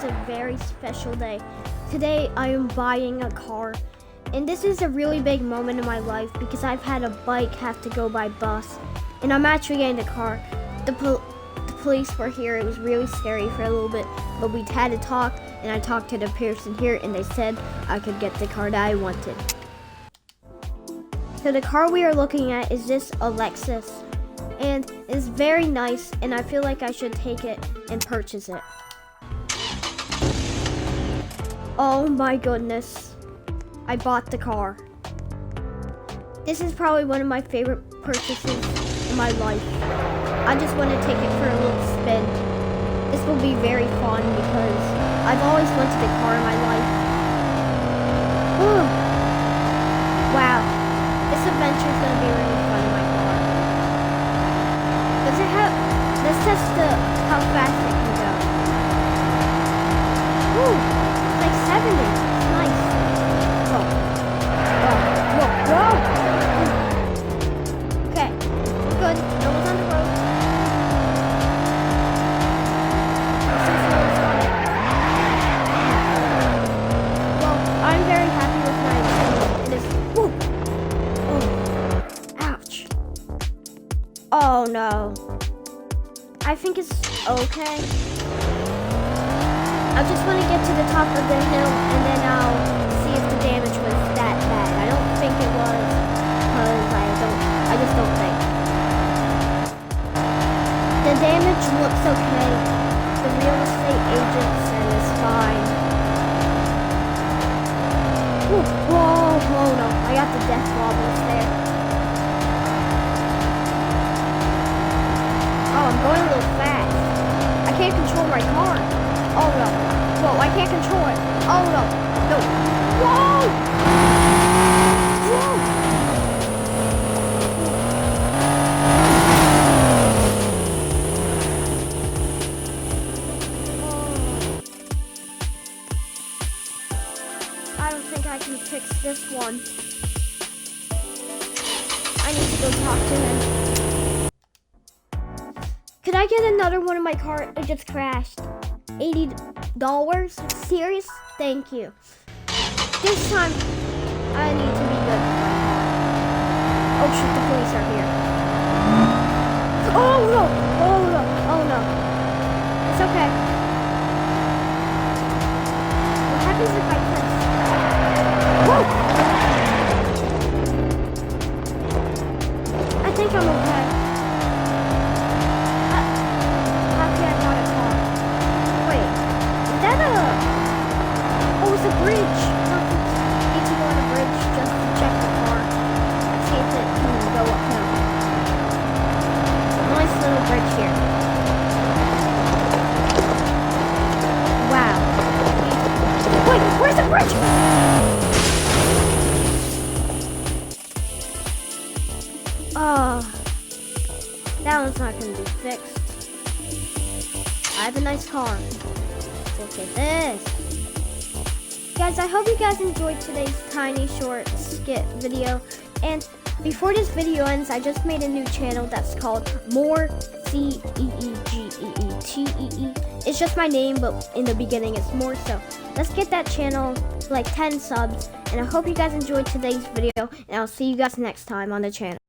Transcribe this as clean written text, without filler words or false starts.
is a very special day. Today I am buying a car, and this is a really big moment in my life because I've had a bike have to go by bus, and I'm actually getting the car. The police were here. It was really scary for a little bit, but we had to talk, and I talked to the person here, and they said I could get the car that I wanted. So the car we are looking at is this Lexus, and it's very nice, and I feel like I should take it and purchase it. Oh my goodness, I bought the car. This is probably one of my favorite purchases in my life. I just want to take it for a little spin. This will be very fun because I've always wanted a car in my life. Whew. Wow, this adventure is going to be really fun in my car. Does it have, let's test how fast it can go. Whew, it's like 70, it's nice. Whoa, whoa, whoa, whoa. Okay, we're good, no one's on the road. Well, I'm very happy with my experience. It is, whew. Oh, ouch. Oh no. I think it's okay. I just want to get to the top of the hill and then I'll see if the damage was that bad. I don't think it was, because I just don't think. The damage looks okay. The real estate agent said it's fine. Ooh, whoa, no. I got the death wobbles there. Oh, I'm going a little fast. I can't control my car. Oh no. Whoa, I can't control it. Oh no. No. Whoa! Whoa! I don't think I can fix this one. I need to go talk to him. Could I get another one in my car? It just crashed. $80? Serious? Thank you. This time, I need to be good. Oh shit, the police are here. Oh no! Oh no! Oh no! It's okay. What happens if I press? Whoa! I think I'm okay. The bridge. Perfect. Need to go on a bridge just to check the car. See if it can go uphill. Nice little bridge here. Wow. Wait, where's the bridge? Oh, that one's not going to be fixed. I have a nice car. Look at this. Guys, I hope you guys enjoyed today's tiny short skit video, and before this video ends, I just made a new channel that's called More CEEGEETEE. It's just my name, but in the beginning it's More, so let's get that channel to like 10 subs, and I hope you guys enjoyed today's video, and I'll see you guys next time on the channel.